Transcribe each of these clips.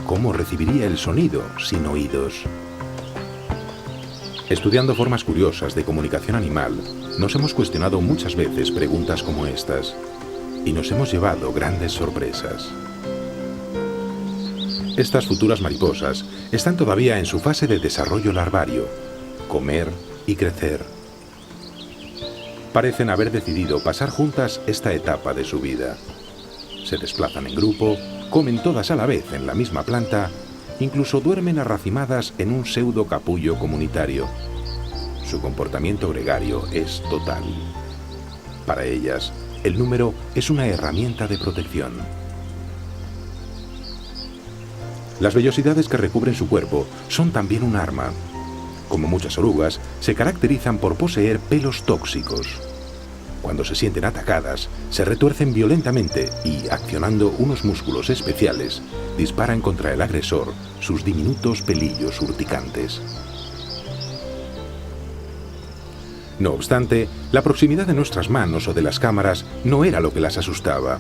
¿cómo recibiría el sonido sin oídos? Estudiando formas curiosas de comunicación animal, nos hemos cuestionado muchas veces preguntas como estas y nos hemos llevado grandes sorpresas. Estas futuras mariposas están todavía en su fase de desarrollo larvario, comer y crecer. Parecen haber decidido pasar juntas esta etapa de su vida. Se desplazan en grupo, comen todas a la vez en la misma planta, incluso duermen arracimadas en un pseudo capullo comunitario. Su comportamiento gregario es total. Para ellas, el número es una herramienta de protección. Las vellosidades que recubren su cuerpo son también un arma. Como muchas orugas, se caracterizan por poseer pelos tóxicos. Cuando se sienten atacadas, se retuercen violentamente y, accionando unos músculos especiales, disparan contra el agresor sus diminutos pelillos urticantes. No obstante, la proximidad de nuestras manos o de las cámaras no era lo que las asustaba.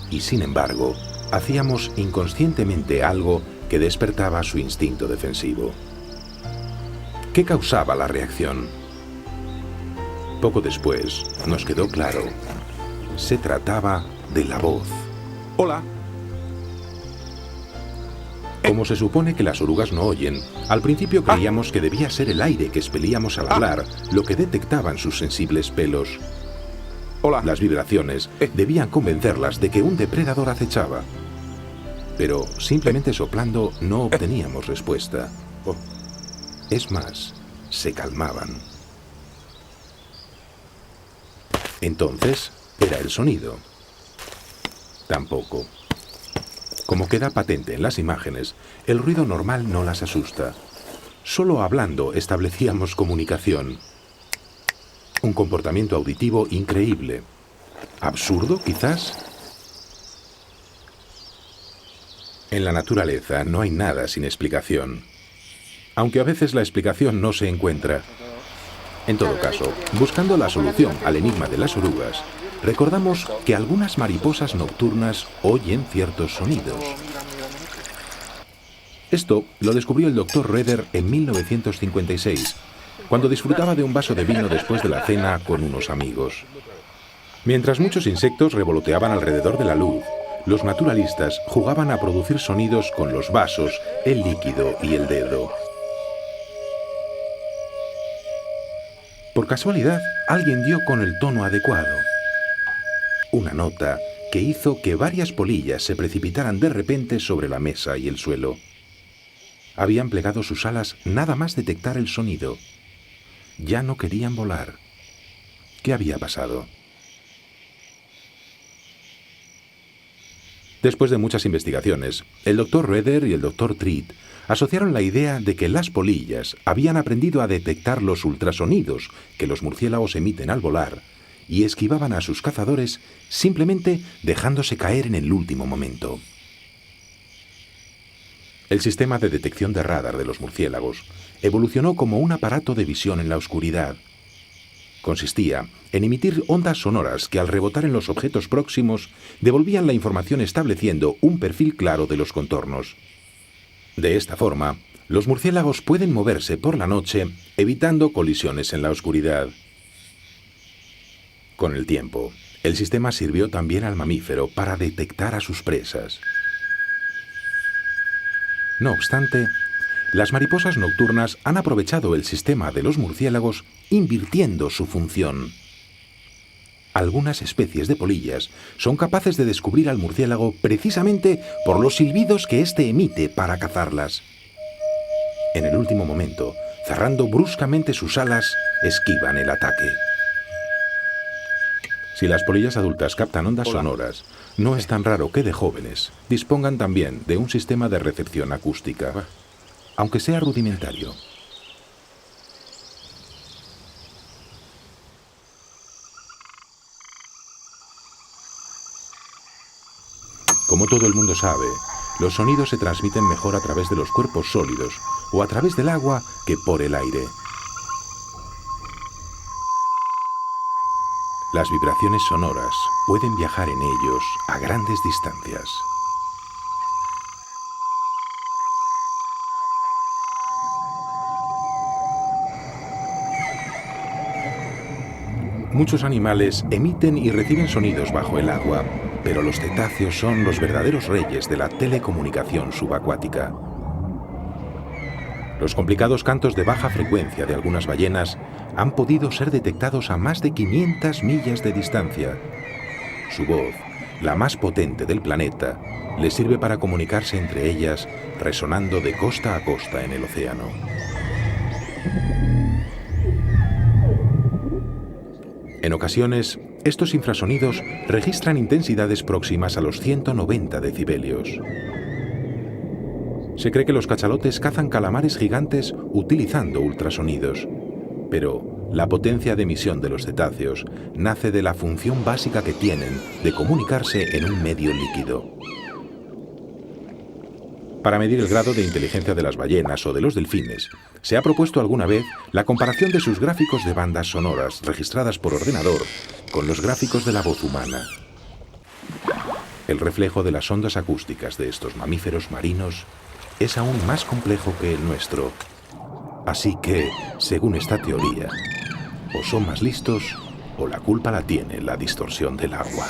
Y sin embargo, hacíamos inconscientemente algo que despertaba su instinto defensivo. ¿Qué causaba la reacción? Poco después, nos quedó claro. Se trataba de la voz. Hola. Como se supone que las orugas no oyen, al principio creíamos que debía ser el aire que expelíamos al hablar lo que detectaban sus sensibles pelos. Hola. Las vibraciones debían convencerlas de que un depredador acechaba. Pero simplemente soplando no obteníamos respuesta. Es más, se calmaban. Entonces, era el sonido. Tampoco. Como queda patente en las imágenes, el ruido normal no las asusta. Solo hablando establecíamos comunicación. Un comportamiento auditivo increíble. ¿Absurdo, quizás? En la naturaleza no hay nada sin explicación. Aunque a veces la explicación no se encuentra. En todo caso, buscando la solución al enigma de las orugas, recordamos que algunas mariposas nocturnas oyen ciertos sonidos. Esto lo descubrió el Dr. Roeder en 1956, cuando disfrutaba de un vaso de vino después de la cena con unos amigos. Mientras muchos insectos revoloteaban alrededor de la luz, los naturalistas jugaban a producir sonidos con los vasos, el líquido y el dedo. Por casualidad, alguien dio con el tono adecuado. Una nota que hizo que varias polillas se precipitaran de repente sobre la mesa y el suelo. Habían plegado sus alas nada más detectar el sonido. Ya no querían volar. ¿Qué había pasado? Después de muchas investigaciones, el Dr. Roeder y el Dr. Treat asociaron la idea de que las polillas habían aprendido a detectar los ultrasonidos que los murciélagos emiten al volar y esquivaban a sus cazadores simplemente dejándose caer en el último momento. El sistema de detección de radar de los murciélagos evolucionó como un aparato de visión en la oscuridad. Consistía en emitir ondas sonoras que al rebotar en los objetos próximos devolvían la información estableciendo un perfil claro de los contornos. De esta forma, los murciélagos pueden moverse por la noche evitando colisiones en la oscuridad. Con el tiempo, el sistema sirvió también al mamífero para detectar a sus presas. No obstante, las mariposas nocturnas han aprovechado el sistema de los murciélagos invirtiendo su función. Algunas especies de polillas son capaces de descubrir al murciélago precisamente por los silbidos que éste emite para cazarlas. En el último momento, cerrando bruscamente sus alas, esquivan el ataque. Si las polillas adultas captan ondas sonoras, no es tan raro que de jóvenes dispongan también de un sistema de recepción acústica, aunque sea rudimentario. Como todo el mundo sabe, los sonidos se transmiten mejor a través de los cuerpos sólidos o a través del agua que por el aire. Las vibraciones sonoras pueden viajar en ellos a grandes distancias. Muchos animales emiten y reciben sonidos bajo el agua, pero los cetáceos son los verdaderos reyes de la telecomunicación subacuática. Los complicados cantos de baja frecuencia de algunas ballenas han podido ser detectados a más de 500 millas de distancia. Su voz, la más potente del planeta, les sirve para comunicarse entre ellas, resonando de costa a costa en el océano. En ocasiones, estos infrasonidos registran intensidades próximas a los 190 decibelios. Se cree que los cachalotes cazan calamares gigantes utilizando ultrasonidos, pero la potencia de emisión de los cetáceos nace de la función básica que tienen de comunicarse en un medio líquido. Para medir el grado de inteligencia de las ballenas o de los delfines, se ha propuesto alguna vez la comparación de sus gráficos de bandas sonoras registradas por ordenador con los gráficos de la voz humana. El reflejo de las ondas acústicas de estos mamíferos marinos es aún más complejo que el nuestro. Así que, según esta teoría, o son más listos o la culpa la tiene la distorsión del agua.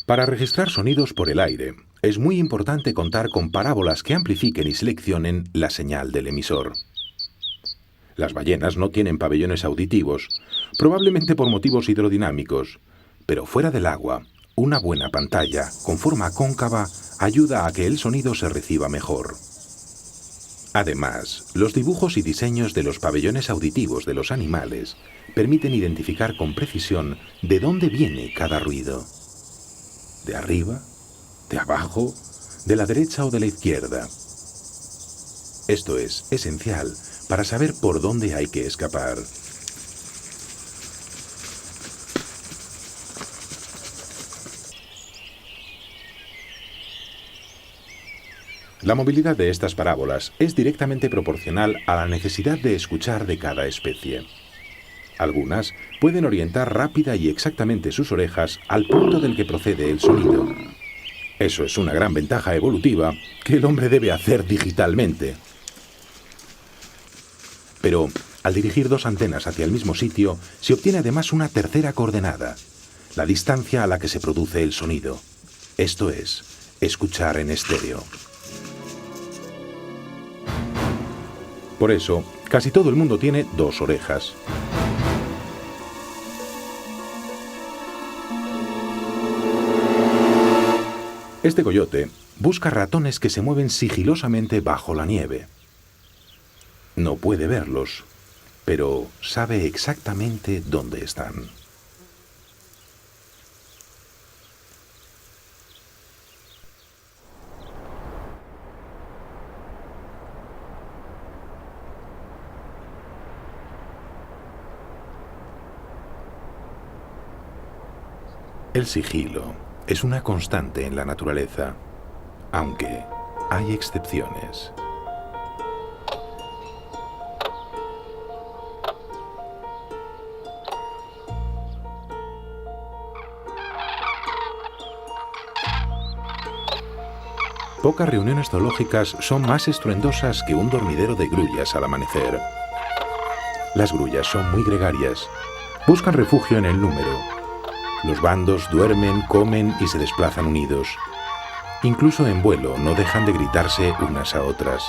Para registrar sonidos por el aire, es muy importante contar con parábolas que amplifiquen y seleccionen la señal del emisor. Las ballenas no tienen pabellones auditivos, probablemente por motivos hidrodinámicos, pero fuera del agua, una buena pantalla con forma cóncava ayuda a que el sonido se reciba mejor. Además, los dibujos y diseños de los pabellones auditivos de los animales permiten identificar con precisión de dónde viene cada ruido. ¿De arriba? ¿De abajo? ¿De la derecha o de la izquierda? Esto es esencial para saber por dónde hay que escapar. La movilidad de estas parábolas es directamente proporcional a la necesidad de escuchar de cada especie. Algunas pueden orientar rápida y exactamente sus orejas al punto del que procede el sonido. Eso es una gran ventaja evolutiva que el hombre debe hacer digitalmente. Pero, al dirigir dos antenas hacia el mismo sitio, se obtiene además una tercera coordenada, la distancia a la que se produce el sonido. Esto es, escuchar en estéreo. Por eso, casi todo el mundo tiene dos orejas. Este coyote busca ratones que se mueven sigilosamente bajo la nieve. No puede verlos, pero sabe exactamente dónde están. El sigilo es una constante en la naturaleza, aunque hay excepciones. Pocas reuniones zoológicas son más estruendosas que un dormidero de grullas al amanecer. Las grullas son muy gregarias, buscan refugio en el número. Los bandos duermen, comen y se desplazan unidos. Incluso en vuelo no dejan de gritarse unas a otras.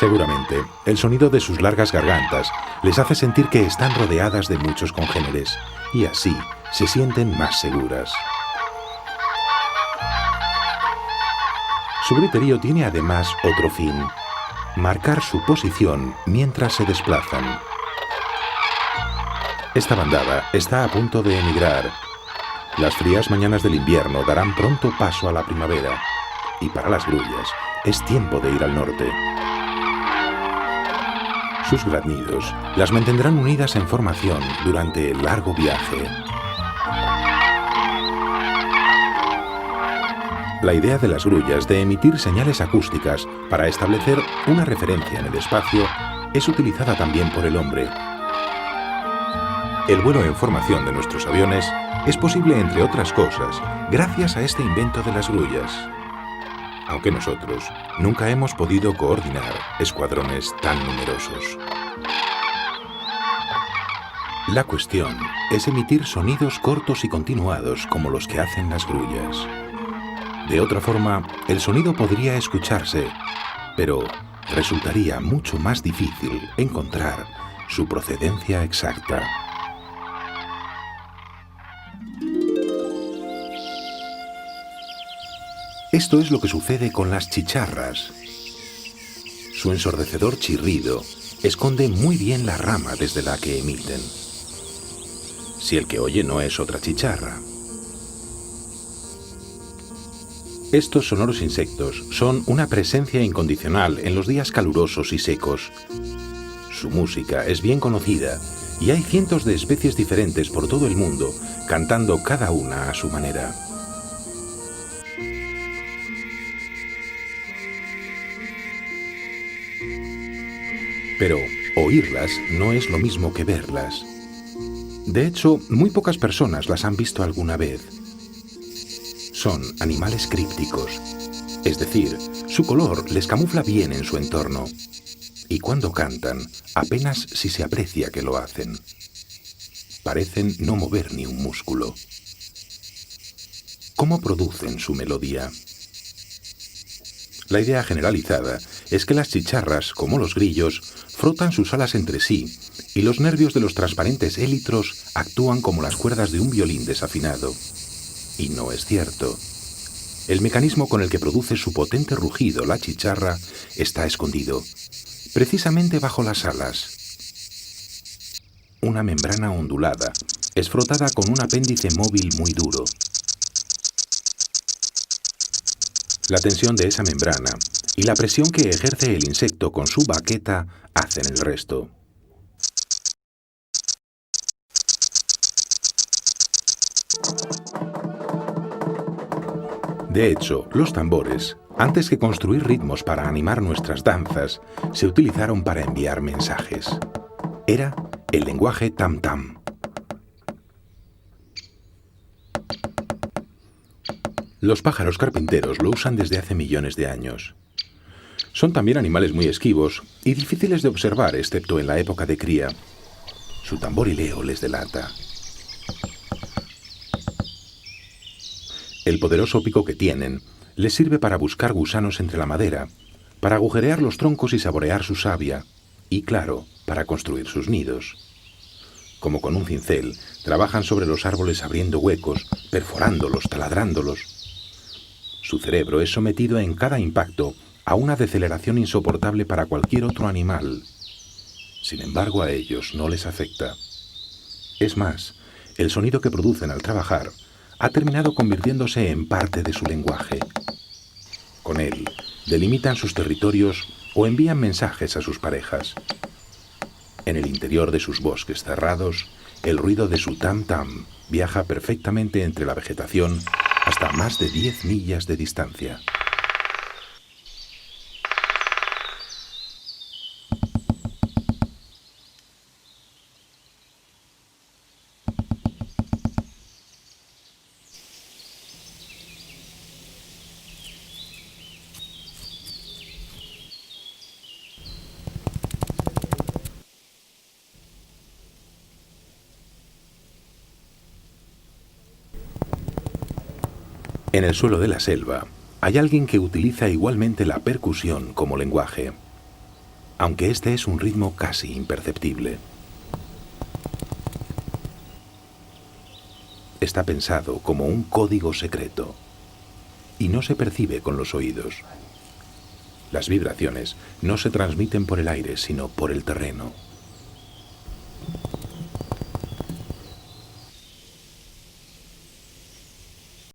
Seguramente, el sonido de sus largas gargantas les hace sentir que están rodeadas de muchos congéneres y así se sienten más seguras. Su griterío tiene además otro fin: marcar su posición mientras se desplazan. Esta bandada está a punto de emigrar. Las frías mañanas del invierno darán pronto paso a la primavera, y para las grullas es tiempo de ir al norte. Sus graznidos las mantendrán unidas en formación durante el largo viaje. La idea de las grullas de emitir señales acústicas para establecer una referencia en el espacio es utilizada también por el hombre. El vuelo en formación de nuestros aviones es posible, entre otras cosas, gracias a este invento de las grullas. Aunque nosotros nunca hemos podido coordinar escuadrones tan numerosos. La cuestión es emitir sonidos cortos y continuados como los que hacen las grullas. De otra forma, el sonido podría escucharse, pero resultaría mucho más difícil encontrar su procedencia exacta. Esto es lo que sucede con las chicharras. Su ensordecedor chirrido esconde muy bien la rama desde la que emiten. Si el que oye no es otra chicharra. Estos sonoros insectos son una presencia incondicional en los días calurosos y secos. Su música es bien conocida y hay cientos de especies diferentes por todo el mundo, cantando cada una a su manera. Pero oírlas no es lo mismo que verlas. De hecho, muy pocas personas las han visto alguna vez. Son animales crípticos, es decir, su color les camufla bien en su entorno. Y cuando cantan, apenas si se aprecia que lo hacen. Parecen no mover ni un músculo. ¿Cómo producen su melodía? La idea generalizada es que las chicharras, como los grillos, frotan sus alas entre sí y los nervios de los transparentes élitros actúan como las cuerdas de un violín desafinado. Y no es cierto. El mecanismo con el que produce su potente rugido la chicharra está escondido, precisamente bajo las alas. Una membrana ondulada es frotada con un apéndice móvil muy duro. La tensión de esa membrana y la presión que ejerce el insecto con su baqueta hacen el resto. De hecho, los tambores, antes que construir ritmos para animar nuestras danzas, se utilizaron para enviar mensajes. Era el lenguaje tam-tam. Los pájaros carpinteros lo usan desde hace millones de años. Son también animales muy esquivos y difíciles de observar, excepto en la época de cría. Su tamborileo les delata. El poderoso pico que tienen les sirve para buscar gusanos entre la madera, para agujerear los troncos y saborear su savia, y claro, para construir sus nidos. Como con un cincel, trabajan sobre los árboles abriendo huecos, perforándolos, taladrándolos. Su cerebro es sometido en cada impacto a una deceleración insoportable para cualquier otro animal. Sin embargo, a ellos no les afecta. Es más, el sonido que producen al trabajar ha terminado convirtiéndose en parte de su lenguaje. Con él, delimitan sus territorios o envían mensajes a sus parejas. En el interior de sus bosques cerrados, el ruido de su tam-tam viaja perfectamente entre la vegetación hasta más de 10 millas de distancia. En el suelo de la selva, hay alguien que utiliza igualmente la percusión como lenguaje, aunque este es un ritmo casi imperceptible. Está pensado como un código secreto y no se percibe con los oídos. Las vibraciones no se transmiten por el aire, sino por el terreno.